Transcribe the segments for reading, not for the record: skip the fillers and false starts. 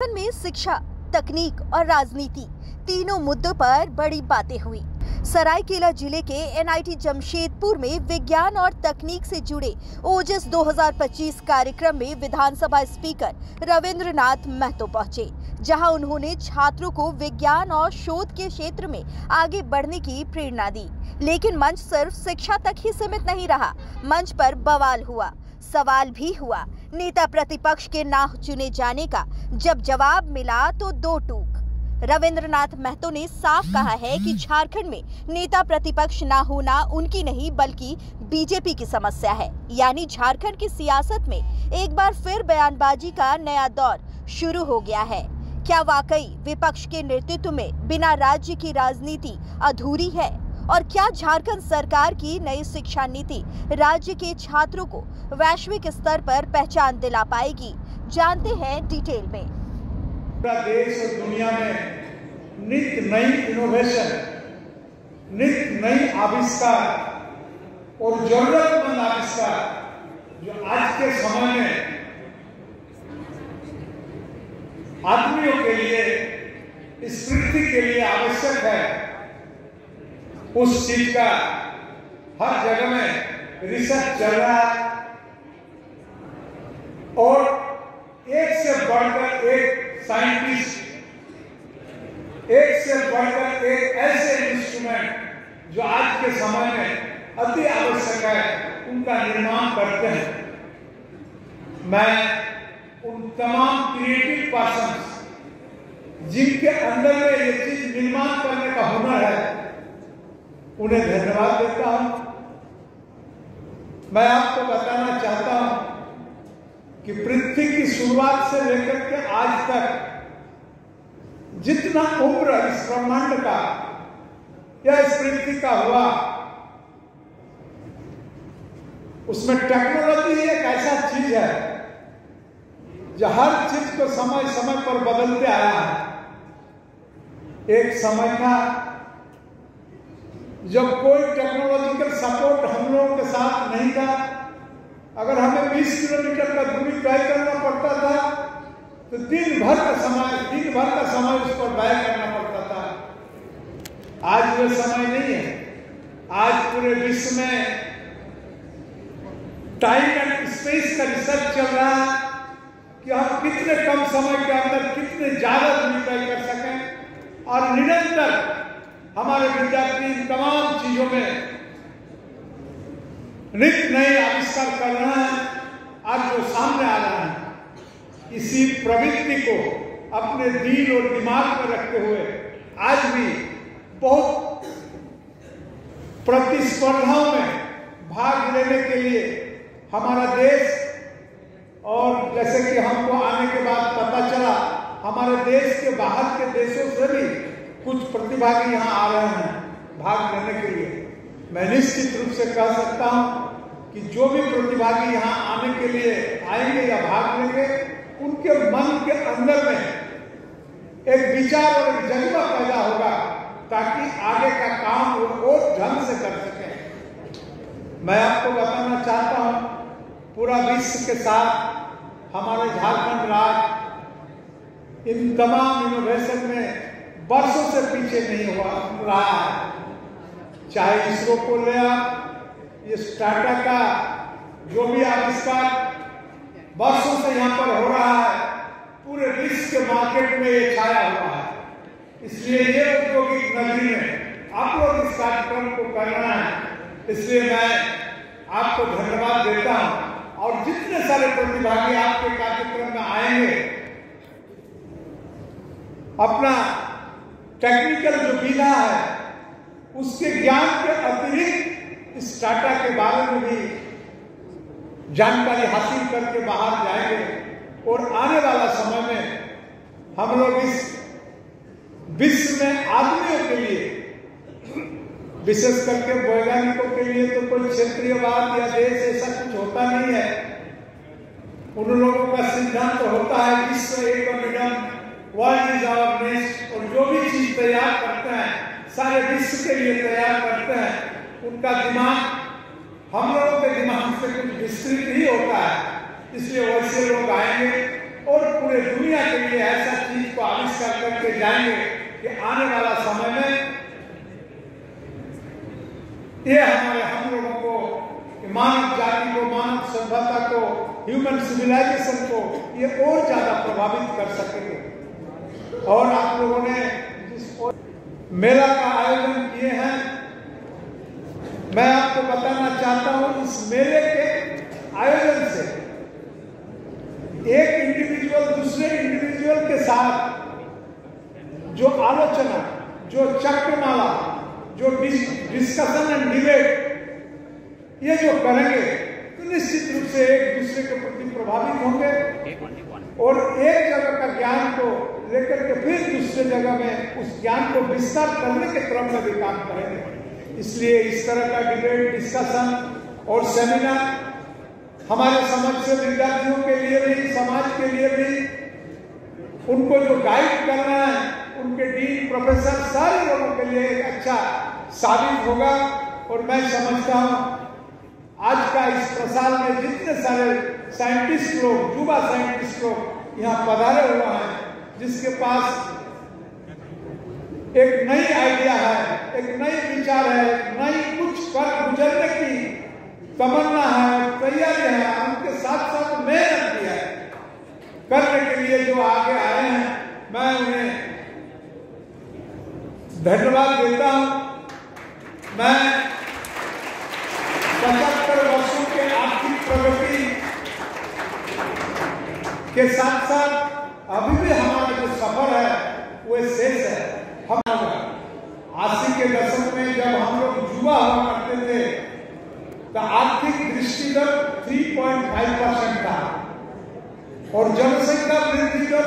में शिक्षा, तकनीक और राजनीति तीनों मुद्दों पर बड़ी बातें हुई। सरायकेला जिले के एनआईटी जमशेदपुर में विज्ञान और तकनीक से जुड़े ओजस 2025 कार्यक्रम में विधानसभा स्पीकर रविंद्रनाथ महतो पहुंचे, जहां उन्होंने छात्रों को विज्ञान और शोध के क्षेत्र में आगे बढ़ने की प्रेरणा दी। लेकिन मंच सिर्फ शिक्षा तक ही सीमित नहीं रहा। मंच पर बवाल हुआ, सवाल भी हुआ। नेता प्रतिपक्ष के ना चुने जाने का जब जवाब मिला तो दो टूक। रविंद्रनाथ महतो ने साफ कहा है कि झारखंड में नेता प्रतिपक्ष ना होना उनकी नहीं बल्कि बीजेपी की समस्या है। यानी झारखंड की सियासत में एक बार फिर बयानबाजी का नया दौर शुरू हो गया है। क्या वाकई विपक्ष के नेतृत्व में बिना राज्य की राजनीति अधूरी है? और क्या झारखंड सरकार की नई शिक्षा नीति राज्य के छात्रों को वैश्विक स्तर पर पहचान दिला पाएगी? जानते हैं डिटेल में। पूरा देश और दुनिया में नित्य नई इनोवेशन, नित्य नई आविष्कार और जरूरतमंद आविष्कार जो आज के समय में आदमियों के लिए, इस पृथ्वी के लिए आवश्यक है, उस चीज का हर जगह में रिसर्च चल रहा है। और एक से बढ़कर एक साइंटिस्ट, एक से बढ़कर एक ऐसे इंस्ट्रूमेंट जो आज के समय में अति आवश्यक है, उनका निर्माण करते हैं। मैं उन तमाम क्रिएटिव पर्सन्स जिनके अंदर में ये चीज निर्माण करने का हुनर है, उन्हें धन्यवाद देता हूं। मैं आपको बताना चाहता हूं कि पृथ्वी की शुरुआत से लेकर के आज तक जितना उम्र इस ब्रह्मांड का या इस पृथ्वी का हुआ, उसमें टेक्नोलॉजी एक ऐसा चीज है जो हर चीज को समय समय पर बदलते आया है। एक समय था जब कोई टेक्नोलॉजिकल सपोर्ट हम लोगों के साथ नहीं था। अगर हमें 20 किलोमीटर का दूरी तय करना पड़ता था तो दिन भर का समय उस पर व्यय करना पड़ता था। आज वो समय नहीं है। आज पूरे विश्व में टाइम एंड स्पेस का रिसर्च चल रहा है कि हम कितने कम समय के अंदर कितने ज्यादा दूरी तय कर सकें, और निरंतर हमारे विद्यार्थी इन तमाम चीजों में नित्य नए आविष्कार कर रहे हैं। आज जो सामने आ रहा है, इसी प्रवृत्ति को अपने दिल और दिमाग में रखते हुए आज भी बहुत प्रतिस्पर्धाओं में भाग लेने के लिए हमारा देश, और जैसे कि हमको आने के बाद पता चला, हमारे देश के बाहर के देशों से भी कुछ प्रतिभागी यहाँ आ रहे हैं भाग लेने के लिए। मैं निश्चित रूप से कह सकता हूँ कि जो भी प्रतिभागी यहाँ आने के लिए आएंगे या भाग लेंगे, उनके मन के अंदर में एक विचार और एक जज्बा पैदा होगा ताकि आगे का काम वो ढंग से कर सके। मैं आपको बताना चाहता हूँ, पूरा विश्व के साथ हमारे झारखंड राज्य इन तमाम इनोवेशन में वर्षों से पीछे नहीं हुआ रहा है। चाहे इसरो को ले आप, ये टाटा का जो भी आविष्कार वर्षों से यहाँ पर हो रहा है, पूरे विश्व के मार्केट में ये छाया हुआ है। इसलिए ये औद्योगिक नगरी में आप लोग इस कार्यक्रम को कर रहे हैं, इसलिए मैं आपको धन्यवाद देता हूँ। और जितने सारे प्रतिभागी आपके कार्यक्रम में आएंगे, अपना टेक्निकल जो विधा है उसके ज्ञान के अतिरिक्त इस टाटा के बारे में भी जानकारी हासिल करके बाहर जाएंगे। और आने वाला समय में हम लोग इस विश्व में आदमियों के लिए, विशेष करके वैज्ञानिकों के लिए तो कोई क्षेत्रीयवाद या देश ऐसा कुछ होता नहीं है। उन लोगों का सिद्धांत तो होता है विश्व एकमिडम, वर्ल्ड इज आवर नेस्ट। और जो भी चीज तैयार करते हैं सारे विश्व के लिए तैयार करते हैं। उनका दिमाग हम लोगों के दिमाग से कुछ विस्तृत ही होता है, इसलिए वैसे लोग आएंगे और पूरे दुनिया के लिए ऐसा चीज को आविष्कार करके जाएंगे कि आने वाला समय में ये हम लोगों को, मानव जाति को, मानव सभ्यता को, ह्यूमन सिविलाइजेशन को ये और ज्यादा प्रभावित कर सकेंगे। और आप लोगों ने जिस मेला का आयोजन किए हैं, मैं आपको बताना चाहता हूं, इस मेले के आयोजन से एक इंडिविजुअल दूसरे इंडिविजुअल के साथ जो आलोचना, जो चक्रमाला, जो डिस्कशन एंड डिबेट ये जो करेंगे तो निश्चित रूप से एक दूसरे के प्रति प्रभावित होंगे और एक जगह का ज्ञान को लेकर के फिर दूसरे जगह में उस ज्ञान को विस्तार करने के क्रम में भी काम करेंगे। इसलिए इस तरह का डिबेट, डिस्कशन और सेमिनार हमारे समाज से विद्यार्थियों के लिए भी, समाज के लिए भी, उनको जो गाइड करना है, उनके डीन, प्रोफेसर, सारे लोगों के लिए एक अच्छा साबित होगा। और मैं समझता हूं आज का इस प्रसार में जितने सारे साइंटिस्ट लोग, युवा साइंटिस्ट लोग यहाँ पधारे हुए हैं, जिसके पास एक नई आइडिया है, एक नई विचार है, एक नई कुछ कर गुजरने की तमन्ना है, तैयारी है, उनके साथ साथ मेहनत भी है करने के लिए जो आगे आए हैं, मैं उन्हें धन्यवाद देता हूं। मैं 75 वर्षों के आर्थिक प्रगति के साथ साथ अभी भी हमारा जो सफर है वो शेष है। हम 80 के दशक में जब हम लोग युवा हुआ करते थे तो आर्थिक दृष्टिगत 3.5% था और जनसंख्या वृद्धि दर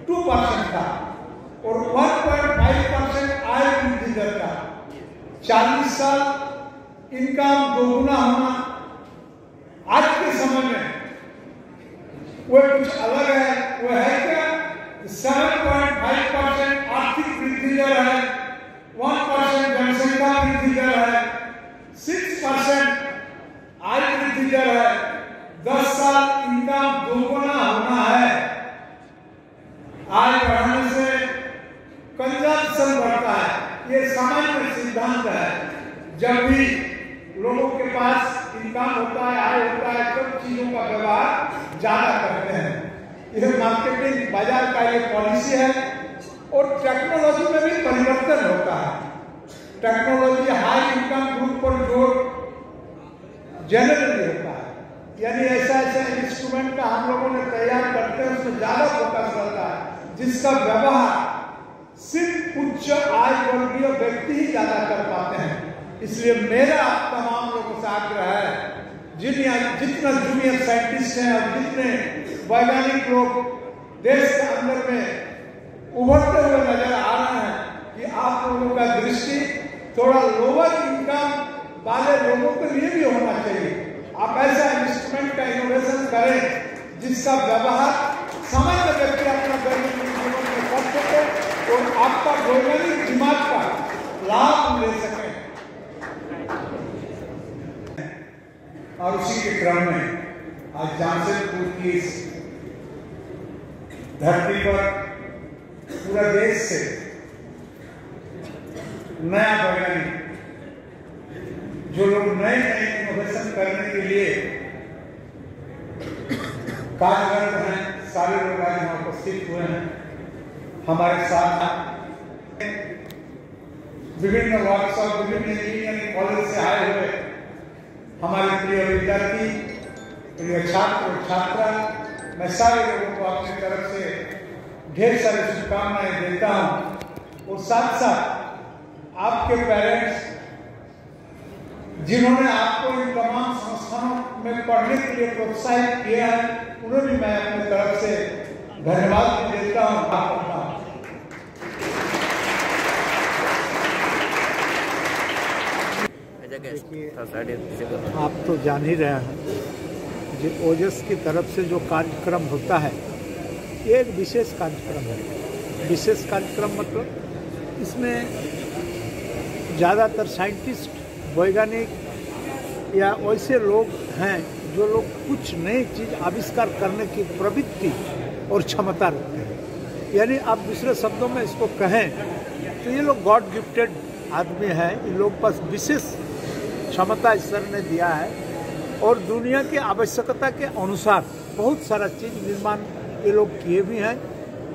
2% था और 1.5% आय वृद्धि दर था। 40 साल इनकम दोगुना होना आज के समय में वो कुछ अलग है। वो है क्या? 7.5% आर्थिक वृद्धि दर है, 1% जनसंख्या वृद्धि दर है, 6% आय वृद्धि दर है। 10 साल इनकम दोगुना होना है। आय बढ़ाने से कंजम्पशन बढ़ता है, ये सामान्य सिद्धांत है। जब भी लोगों के पास इनकम होता है, आय होता है, सब चीजों का व्यवहार ज्यादा करते हैं। यह मार्केटिंग बाजार का ये पॉलिसी है। और टेक्नोलॉजी में भी परिवर्तन होता है। टेक्नोलॉजी हाई इनकम ग्रुप पर जोर जनरली होता है, यानी ऐसा इंस्ट्रूमेंट का हम लोगों ने तैयार करते हैं, उसमें ज्यादा फोकस रहता है, जिसका व्यवहार सिर्फ उच्च आय वर्गीय व्यक्ति ही ज्यादा कर पाते हैं। इसलिए मेरा तमाम लोगों से आग्रह है, जितना जूनियर साइंटिस्ट हैं और जितने वैज्ञानिक लोग देश के अंदर में उभरते हुए नजर आ रहे हैं, कि आप लोगों का दृष्टि थोड़ा लोअर इनकम वाले लोगों के लिए भी होना चाहिए। आप ऐसा इंस्ट्रूमेंट का इनोवेशन करें जिसका व्यवहार सामान्य व्यक्ति अपना दैनिक जीवन में कर सके और आपका वैज्ञानिक दिमाग का लाभ ले सके। और उसी के क्रम में आज जमशेदपुर की इस धरती पर पूरा देश से नया वैज्ञानिक, जो लोग नए नए इनोवेशन करने के लिए कार्यरत हैं, सारे लोग आज यहाँ उपस्थित हुए हैं हमारे साथ। विभिन्न वर्कशॉप, विभिन्न इंजीनियरिंग कॉलेज से आए हुए हमारे प्रिय विद्यार्थी, प्रिय छात्र और छात्रा, मैं सारे लोगों को अपनी तरफ से ढेर सारी शुभकामनाएं देता हूं। और साथ साथ आपके पेरेंट्स जिन्होंने आपको इन तमाम संस्थानों में पढ़ने के लिए प्रोत्साहित किया है, उन्हें भी मैं अपनी तरफ से धन्यवाद भी देता हूं। देखिए, आप तो जान ही रहे हैं, जो ओजस की तरफ से जो कार्यक्रम होता है, ये एक विशेष कार्यक्रम है। विशेष कार्यक्रम मतलब इसमें ज़्यादातर साइंटिस्ट, वैज्ञानिक या वैसे लोग हैं जो लोग कुछ नई चीज़ आविष्कार करने की प्रवृत्ति और क्षमता रखते हैं। यानी आप दूसरे शब्दों में इसको कहें तो ये लोग गॉड गिफ्टेड आदमी हैं। इन लोग पास विशेष क्षमता ईश्वर ने दिया है और दुनिया की आवश्यकता के अनुसार बहुत सारा चीज़ निर्माण ये लोग किए भी हैं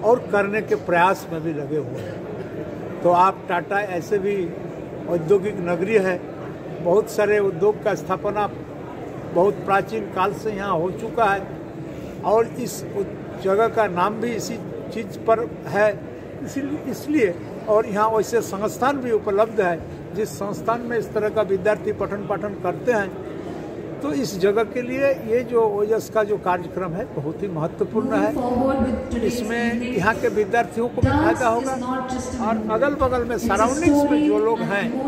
और करने के प्रयास में भी लगे हुए हैं। तो आप टाटा ऐसे भी औद्योगिक नगरी है, बहुत सारे उद्योग का स्थापना बहुत प्राचीन काल से यहाँ हो चुका है और इस जगह का नाम भी इसी चीज़ पर है। इसलिए और यहाँ वैसे संस्थान भी उपलब्ध है जिस संस्थान में इस तरह का विद्यार्थी पठन पाठन करते हैं। तो इस जगह के लिए ये जो ओजस का जो कार्यक्रम है बहुत ही महत्वपूर्ण है। इसमें यहाँ के विद्यार्थियों को भी फायदा होगा और अगल बगल में सराउंडिंग्स में जो लोग हैं वो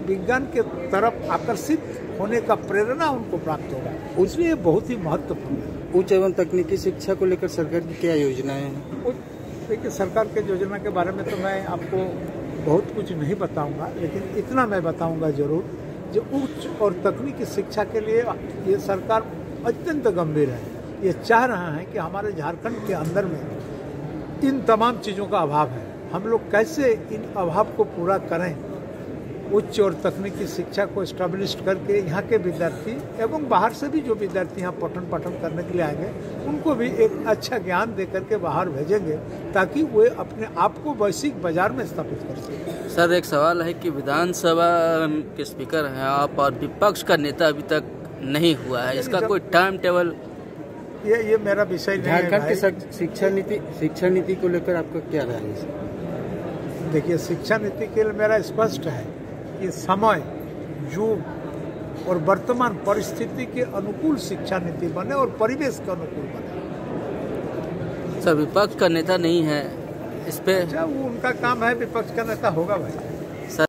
विज्ञान के तरफ आकर्षित होने का प्रेरणा उनको प्राप्त होगा। इसलिए बहुत ही महत्वपूर्ण है। उच्च एवं तकनीकी शिक्षा को लेकर सरकार की क्या योजनाएं हैं? देखिए, सरकार के योजना के बारे में तो मैं आपको बहुत कुछ नहीं बताऊंगा, लेकिन इतना मैं बताऊंगा जरूर जो उच्च और तकनीकी शिक्षा के लिए ये सरकार अत्यंत गंभीर है। ये चाह रहा है कि हमारे झारखंड के अंदर में इन तमाम चीज़ों का अभाव है। हम लोग कैसे इन अभाव को पूरा करें, उच्च और तकनीकी शिक्षा को एस्टेब्लिश करके यहाँ के विद्यार्थी एवं बाहर से भी जो विद्यार्थी यहाँ पठन पाठन करने के लिए आएंगे उनको भी एक अच्छा ज्ञान दे करके बाहर भेजेंगे ताकि वे अपने आप को वैश्विक बाजार में स्थापित कर सकें। सर, एक सवाल है कि विधानसभा के स्पीकर हैं आप और विपक्ष का नेता अभी तक नहीं हुआ है, इसका कोई टाइम टेबल? ये मेरा विषय नहीं है। झारखंड की शिक्षा नीति को लेकर आपका क्या राय है? देखिए, शिक्षा नीति के लिए मेरा स्पष्ट है कि समय, युग और वर्तमान परिस्थिति के अनुकूल शिक्षा नीति बने और परिवेश के अनुकूल बने। सर, विपक्ष का नेता नहीं है, इस पे वो उनका काम है, विपक्ष का नेता होगा भाई।